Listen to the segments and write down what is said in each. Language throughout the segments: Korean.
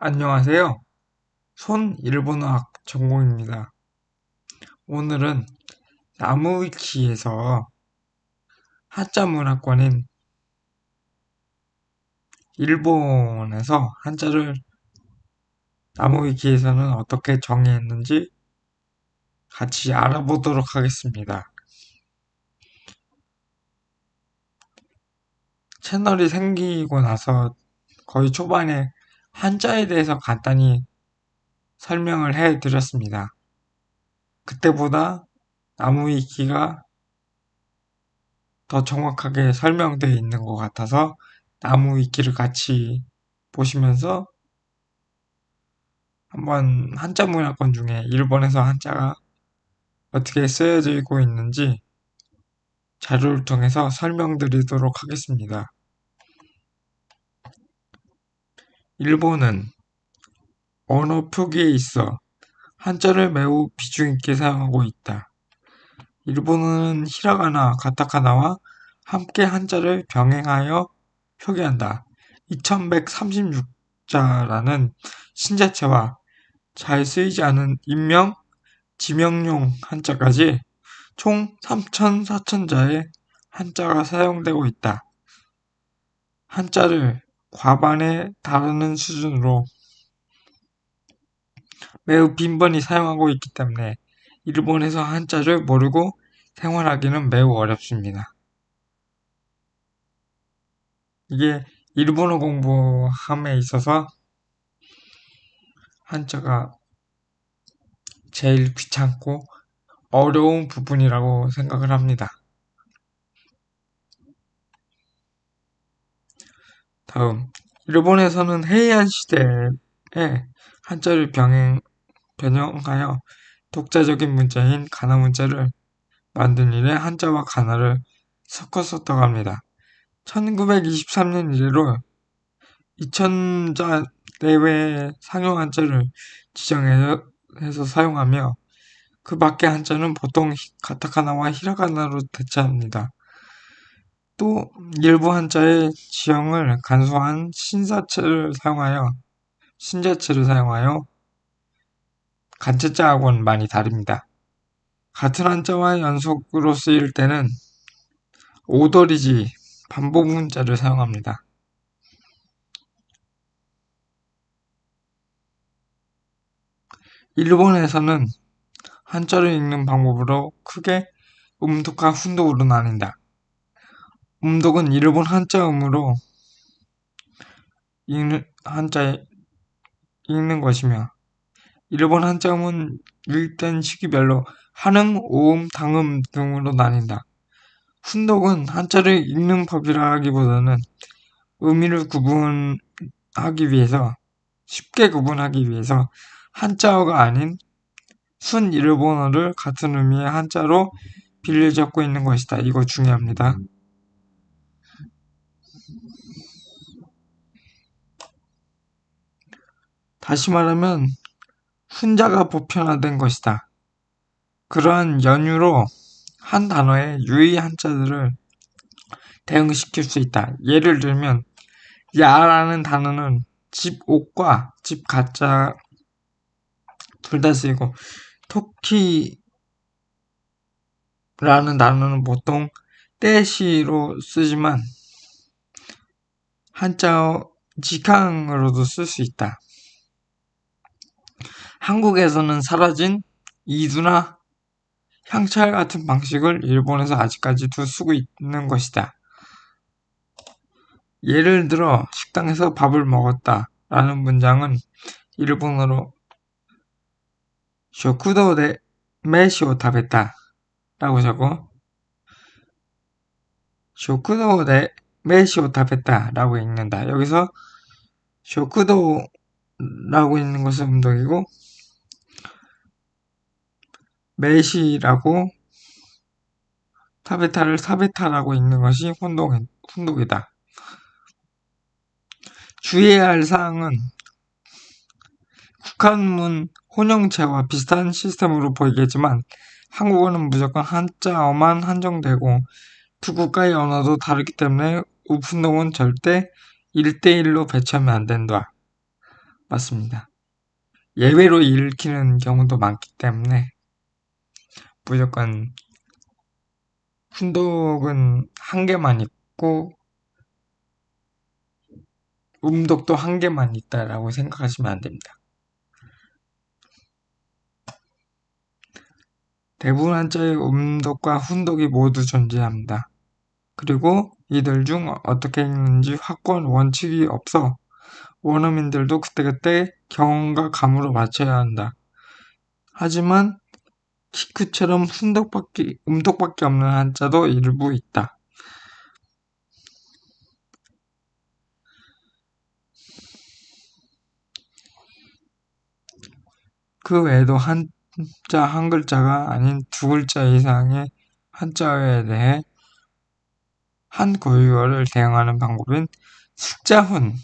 안녕하세요. 손 일본어학 전공입니다. 오늘은 나무위키에서 한자 문화권인 일본에서 한자를 나무위키에서는 어떻게 정의했는지 같이 알아보도록 하겠습니다. 채널이 생기고 나서 거의 초반에 한자에 대해서 간단히 설명을 해드렸습니다. 그때보다 나무위키가 더 정확하게 설명되어 있는 것 같아서 나무위키를 같이 보시면서 한번 한자 문화권 중에 일본에서 한자가 어떻게 쓰여지고 있는지 자료를 통해서 설명드리도록 하겠습니다. 일본은 언어 표기에 있어 한자를 매우 비중 있게 사용하고 있다. 일본어는 히라가나, 가타카나와 함께 한자를 병행하여 표기한다. 2136자라는 신자체와 잘 쓰이지 않은 인명, 지명용 한자까지 총 3,4천자의 한자가 사용되고 있다. 한자를 과반에 다루는 수준으로 매우 빈번히 사용하고 있기 때문에 일본에서 한자를 모르고 생활하기는 매우 어렵습니다. 이게 일본어 공부함에 있어서 한자가 제일 귀찮고 어려운 부분이라고 생각을 합니다. 다음, 일본에서는 헤이안 시대에 한자를 변형하여 독자적인 문자인 가나 문자를 만든 이래 한자와 가나를 섞어 썼다고 합니다. 1923년 이래로 2000자 내외의 상용 한자를 지정해서 사용하며 그 밖의 한자는 보통 가타카나와 히라가나로 대체합니다. 또 일부 한자의 지형을 간소한 신자체를 사용하여 간체자하고는 많이 다릅니다. 같은 한자와 연속으로 쓰일 때는 오더리지 반복 문자를 사용합니다. 일본에서는 한자를 읽는 방법으로 크게 음독과 훈독으로 나뉜다. 음독은 일본 한자음으로 읽는 것이며 일본 한자음은 유입된 시기별로 한음, 오음, 당음 등으로 나뉜다. 훈독은 한자를 읽는 법이라기보다는 의미를 쉽게 구분하기 위해서 한자어가 아닌 순 일본어를 같은 의미의 한자로 빌려 적고 있는 것이다. 이거 중요합니다. 다시 말하면 훈자가 보편화된 것이다. 그러한 연유로 한 단어의 유의 한자들을 대응시킬 수 있다. 예를 들면 야라는 단어는 집 옷과 집 가짜 둘 다 쓰이고 토끼라는 단어는 보통 떼시로 쓰지만 한자어 직항으로도 쓸 수 있다. 한국에서는 사라진 이두나 향찰 같은 방식을 일본에서 아직까지도 쓰고 있는 것이다. 예를 들어 식당에서 밥을 먹었다 라는 문장은 일본어로 쇼쿠도데 메시오 타베타 라고 적어 쇼쿠도데 메시오 타베타 라고 읽는다. 여기서 쇼쿠도라고 있는 것은 음독이고 메시라고 타베타를 사베타라고 읽는 것이 혼독이다. 주의해야 할 사항은 북한문 혼용체와 비슷한 시스템으로 보이겠지만 한국어는 무조건 한자어만 한정되고 두 국가의 언어도 다르기 때문에 우픈동은 절대 1대1로 배치하면 안 된다. 맞습니다. 예외로 읽히는 경우도 많기 때문에 무조건 훈독은 한 개만 있고 음독도 한 개만 있다라고 생각하시면 안 됩니다. 대부분 한자의 음독과 훈독이 모두 존재합니다. 그리고 이들 중 어떻게 읽는지 확고한 원칙이 없어 원어민들도 그때그때 경험과 감으로 맞춰야 한다. 하지만 키크처럼 음독밖에 없는 한자도 일부 있다. 그 외에도 한자 한 글자가 아닌 두 글자 이상의 한자어에 대해 한 고유어를 대응하는 방법인 숙자훈.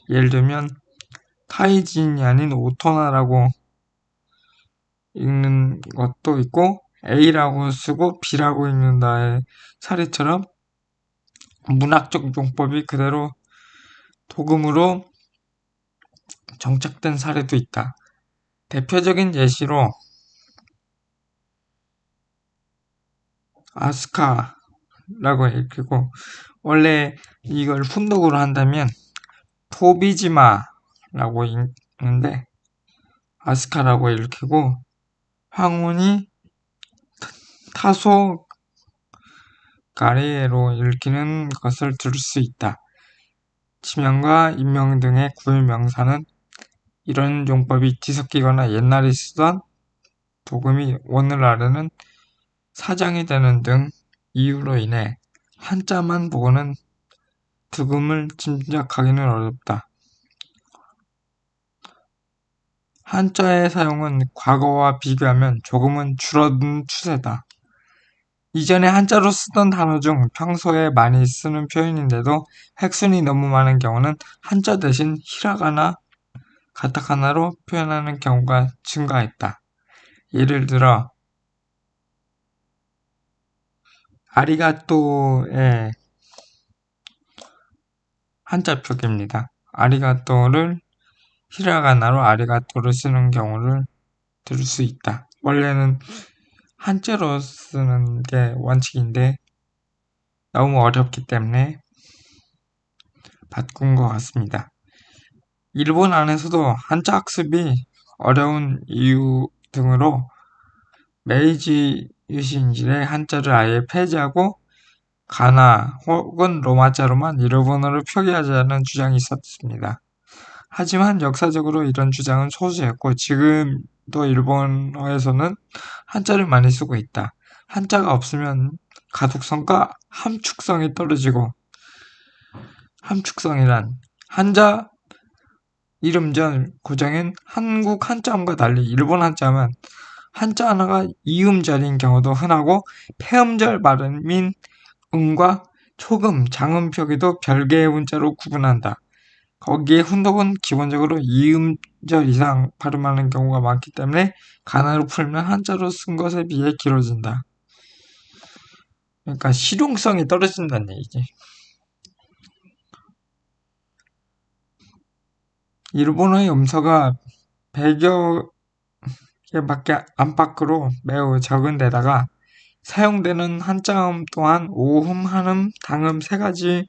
예를 들면 타이진이 아닌 오토나라고 읽는 것도 있고 A라고 쓰고 B라고 읽는다의 사례처럼 문학적 용법이 그대로 도금으로 정착된 사례도 있다. 대표적인 예시로 아스카라고 읽히고 원래 이걸 훈독으로 한다면 토비지마라고 읽는데 아스카라고 읽히고 황혼이 타소 가리에로 읽히는 것을 들을 수 있다. 지명과 인명 등의 구일명사는 이런 용법이 뒤섞이거나 옛날에 쓰던 도금이 오늘날에는 사장이 되는 등 이유로 인해 한자만 보고는 득음을 짐작하기는 어렵다. 한자의 사용은 과거와 비교하면 조금은 줄어든 추세다. 이전에 한자로 쓰던 단어 중 평소에 많이 쓰는 표현인데도 획순이 너무 많은 경우는 한자 대신 히라가나, 가타카나로 표현하는 경우가 증가했다. 예를 들어 아리가또의 한자 표기입니다. 아리가또를 히라가나로 아리가또를 쓰는 경우를 들을 수 있다. 원래는 한자로 쓰는 게 원칙인데 너무 어렵기 때문에 바꾼 것 같습니다. 일본 안에서도 한자 학습이 어려운 이유 등으로 메이지 유신시대 한자를 아예 폐지하고 가나 혹은 로마자로만 일본어를 표기하자는 주장이 있었습니다. 하지만 역사적으로 이런 주장은 소수였고 지금도 일본어에서는 한자를 많이 쓰고 있다. 한자가 없으면 가독성과 함축성이 떨어지고 함축성이란 한자 이름절 고정인 한국 한자음과 달리 일본 한자음은 한자 하나가 이음절인 경우도 흔하고 폐음절 발음인 음과 초금, 장음 표기도 별개의 문자로 구분한다. 거기에 훈독은 기본적으로 이음절 이상 발음하는 경우가 많기 때문에 가나로 풀면 한자로 쓴 것에 비해 길어진다. 그러니까 실용성이 떨어진다는 얘기지. 일본어의 음서가 100여 개밖에 안팎으로 매우 적은 데다가 사용되는 한자음 또한 오음, 한음, 당음 세 가지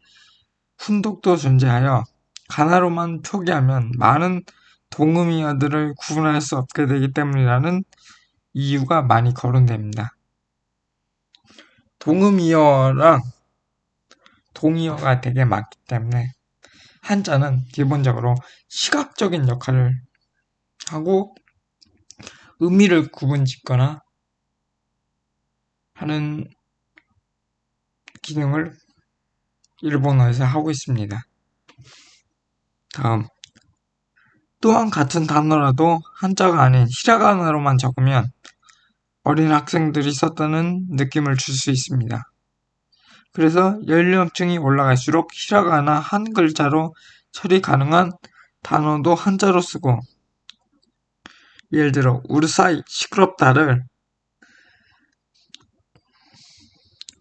훈독도 존재하여 가나로만 표기하면 많은 동음이어들을 구분할 수 없게 되기 때문이라는 이유가 많이 거론됩니다. 동음이어랑 동이어가 되게 많기 때문에 한자는 기본적으로 시각적인 역할을 하고 의미를 구분짓거나 하는 기능을 일본어에서 하고 있습니다. 다음 또한 같은 단어라도 한자가 아닌 히라가나로만 적으면 어린 학생들이 썼다는 느낌을 줄 수 있습니다. 그래서 연령층이 올라갈수록 히라가나 한 글자로 처리 가능한 단어도 한자로 쓰고 예를 들어 우르사이 시끄럽다를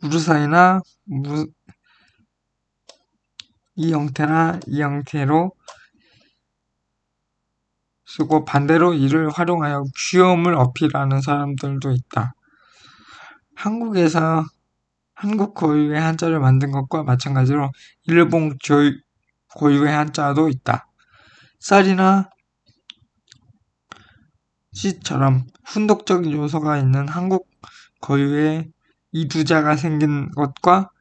우르사이나 이 형태나 이 형태로 쓰고 반대로 이를 활용하여 귀여움을 어필하는 사람들도 있다. 한국 고유의 한자를 만든 것과 마찬가지로 일본 고유의 한자도 있다. 쌀이나 씨처럼 훈독적인 요소가 있는 한국 고유의 이두자가 생긴 것과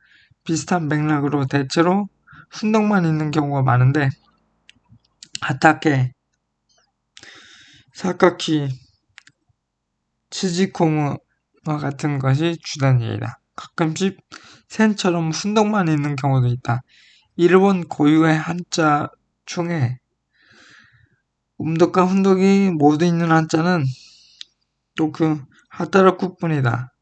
비슷한 맥락으로 대체로 훈독만 있는 경우가 많은데 하타케, 사카키, 치지코무와 같은 것이 주된 예이다. 가끔씩 센처럼 훈독만 있는 경우도 있다. 일본 고유의 한자 중에 음독과 훈독이 모두 있는 한자는 또 그 하타라쿠뿐이다.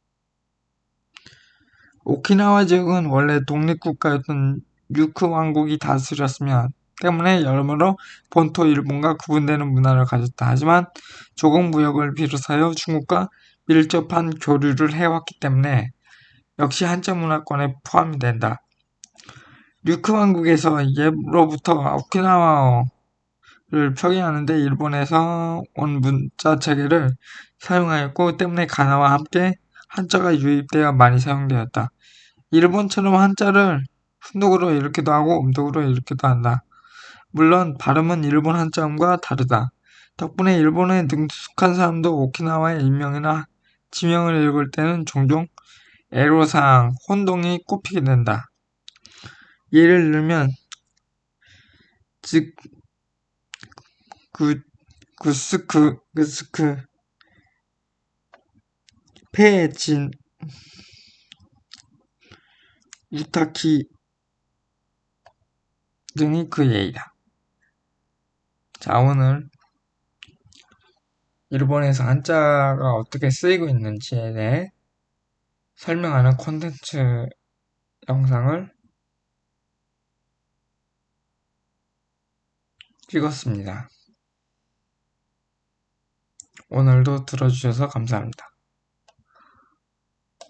오키나와 지역은 원래 독립국가였던 류크 왕국이 다스렸으며 때문에 여러모로 본토 일본과 구분되는 문화를 가졌다. 하지만 조공 무역을 비롯하여 중국과 밀접한 교류를 해왔기 때문에 역시 한자 문화권에 포함이 된다. 류크 왕국에서 예로부터 오키나와어를 표기하는데 일본에서 온 문자 체계를 사용하였고 때문에 가나와 함께 한자가 유입되어 많이 사용되었다. 일본처럼 한자를 훈독으로 읽기도 하고 음독으로 읽기도 한다. 물론 발음은 일본 한자음과 다르다. 덕분에 일본에 능숙한 사람도 오키나와의 인명이나 지명을 읽을 때는 종종 애로사항, 혼동이 꼽히게 된다. 예를 들면 즉 구스크, 페진, 우타키 등이 그 예이다. 자, 오늘 일본에서 한자가 어떻게 쓰이고 있는지에 대해 설명하는 콘텐츠 영상을 찍었습니다. 오늘도 들어주셔서 감사합니다.